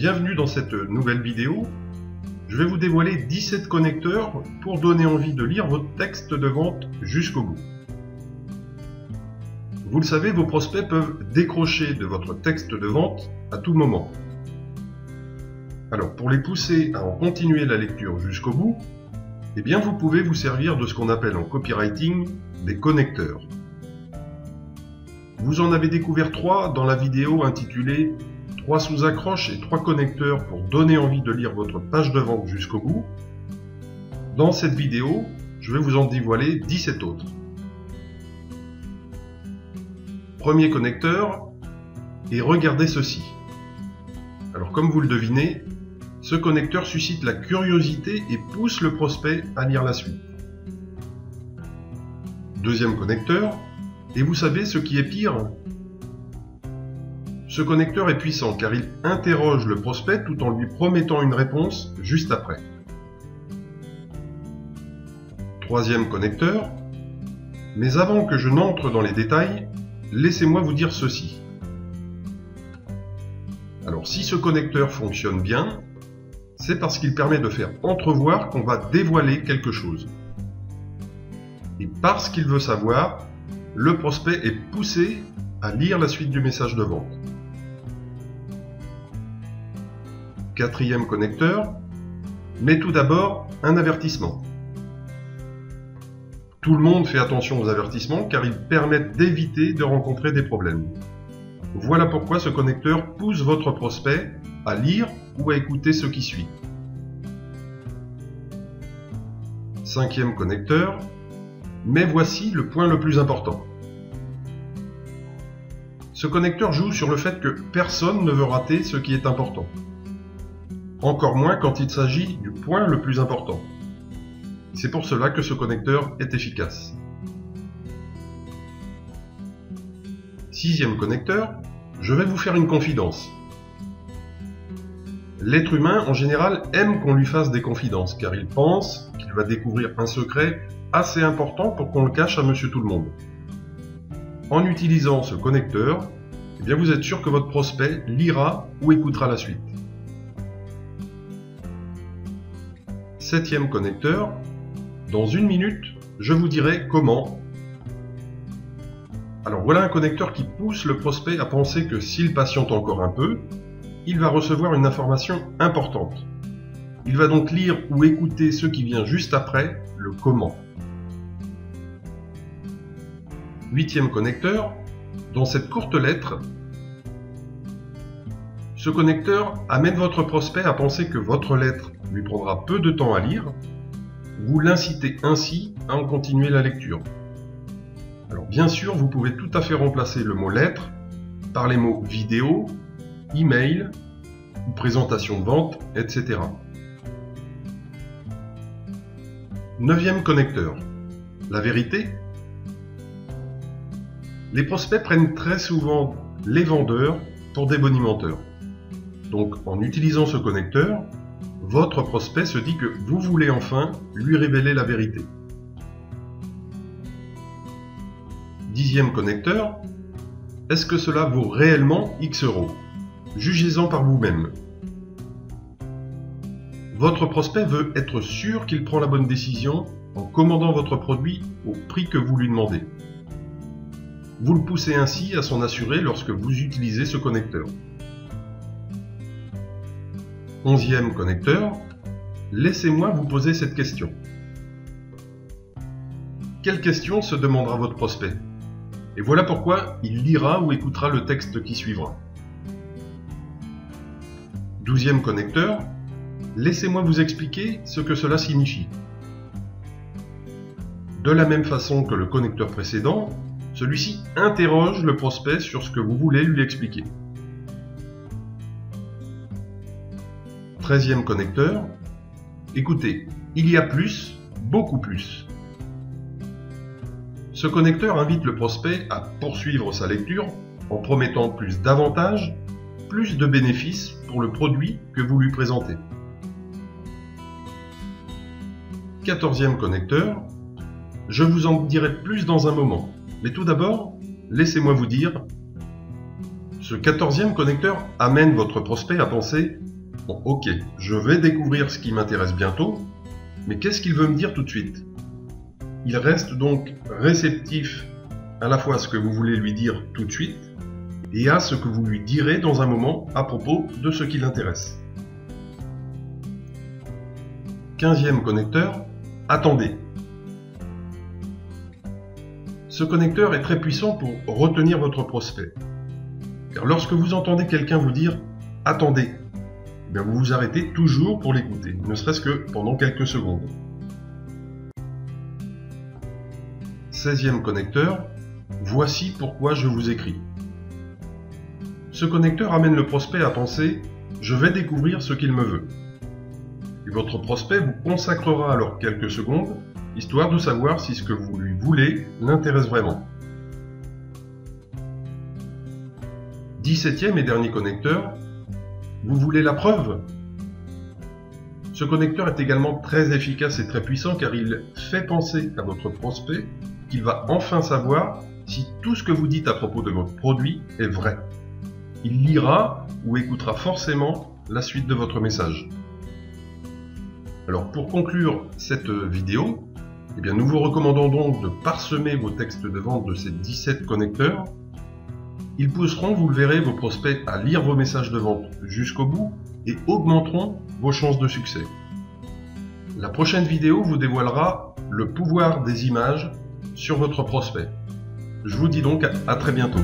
Bienvenue dans cette nouvelle vidéo. Je vais vous dévoiler 17 connecteurs pour donner envie de lire votre texte de vente jusqu'au bout. Vous le savez, vos prospects peuvent décrocher de votre texte de vente à tout moment. Alors pour les pousser à en continuer la lecture jusqu'au bout, eh bien vous pouvez vous servir de ce qu'on appelle en copywriting des connecteurs. Vous en avez découvert 3 dans la vidéo intitulée 3 sous-accroches et 3 connecteurs pour donner envie de lire votre page de vente jusqu'au bout. Dans cette vidéo, je vais vous en dévoiler 17 autres. Premier connecteur, et regardez ceci. Alors comme vous le devinez, ce connecteur suscite la curiosité et pousse le prospect à lire la suite. Deuxième connecteur, et vous savez ce qui est pire ? Ce connecteur est puissant car il interroge le prospect tout en lui promettant une réponse juste après. Troisième connecteur, mais avant que je n'entre dans les détails, laissez-moi vous dire ceci. Alors si ce connecteur fonctionne bien, c'est parce qu'il permet de faire entrevoir qu'on va dévoiler quelque chose. Et parce qu'il veut savoir, le prospect est poussé à lire la suite du message de vente. Quatrième connecteur, mais tout d'abord un avertissement. Tout le monde fait attention aux avertissements car ils permettent d'éviter de rencontrer des problèmes. Voilà pourquoi ce connecteur pousse votre prospect à lire ou à écouter ce qui suit. Cinquième connecteur, mais voici le point le plus important. Ce connecteur joue sur le fait que personne ne veut rater ce qui est important. Encore moins quand il s'agit du point le plus important. C'est pour cela que ce connecteur est efficace. Sixième connecteur, je vais vous faire une confidence. L'être humain, en général, aime qu'on lui fasse des confidences, car il pense qu'il va découvrir un secret assez important pour qu'on le cache à monsieur tout le monde. En utilisant ce connecteur, eh bien vous êtes sûr que votre prospect lira ou écoutera la suite. Septième connecteur, dans une minute, je vous dirai comment. Alors voilà un connecteur qui pousse le prospect à penser que s'il patiente encore un peu, il va recevoir une information importante. Il va donc lire ou écouter ce qui vient juste après, le comment. Huitième connecteur, dans cette courte lettre, ce connecteur amène votre prospect à penser que votre lettre lui prendra peu de temps à lire. Vous l'incitez ainsi à en continuer la lecture. Alors bien sûr, vous pouvez tout à fait remplacer le mot lettre par les mots vidéo, email ou présentation de vente, etc. Neuvième connecteur, la vérité. Les prospects prennent très souvent les vendeurs pour des bonimenteurs. Donc en utilisant ce connecteur, votre prospect se dit que vous voulez enfin lui révéler la vérité. Dixième connecteur, est-ce que cela vaut réellement X euros? Jugez-en par vous-même. Votre prospect veut être sûr qu'il prend la bonne décision en commandant votre produit au prix que vous lui demandez. Vous le poussez ainsi à s'en assurer lorsque vous utilisez ce connecteur. Onzième connecteur, laissez-moi vous poser cette question. Quelle question se demandera votre prospect? Et voilà pourquoi il lira ou écoutera le texte qui suivra. Douzième connecteur, laissez-moi vous expliquer ce que cela signifie. De la même façon que le connecteur précédent, celui-ci interroge le prospect sur ce que vous voulez lui expliquer. 13e connecteur, écoutez, il y a plus, beaucoup plus. Ce connecteur invite le prospect à poursuivre sa lecture en promettant plus d'avantages, plus de bénéfices pour le produit que vous lui présentez. 14e connecteur, je vous en dirai plus dans un moment, mais tout d'abord, laissez-moi vous dire, ce 14e connecteur amène votre prospect à penser Bon, ok, je vais découvrir ce qui m'intéresse bientôt, mais qu'est-ce qu'il veut me dire tout de suite? Il reste donc réceptif à la fois à ce que vous voulez lui dire tout de suite et à ce que vous lui direz dans un moment à propos de ce qui l'intéresse. 15e connecteur, attendez. Ce connecteur est très puissant pour retenir votre prospect. Car lorsque vous entendez quelqu'un vous dire « attendez », eh bien vous vous arrêtez toujours pour l'écouter, ne serait-ce que pendant quelques secondes. 16e connecteur, voici pourquoi je vous écris. Ce connecteur amène le prospect à penser « je vais découvrir ce qu'il me veut ». Et votre prospect vous consacrera alors quelques secondes, histoire de savoir si ce que vous lui voulez l'intéresse vraiment. 17e et dernier connecteur, vous voulez la preuve? Ce connecteur est également très efficace et très puissant car il fait penser à votre prospect qu'il va enfin savoir si tout ce que vous dites à propos de votre produit est vrai. Il lira ou écoutera forcément la suite de votre message. Alors pour conclure cette vidéo, eh bien nous vous recommandons donc de parsemer vos textes de vente de ces 17 connecteurs. Ils pousseront, vous le verrez, vos prospects à lire vos messages de vente jusqu'au bout et augmenteront vos chances de succès. La prochaine vidéo vous dévoilera le pouvoir des images sur votre prospect. Je vous dis donc à très bientôt.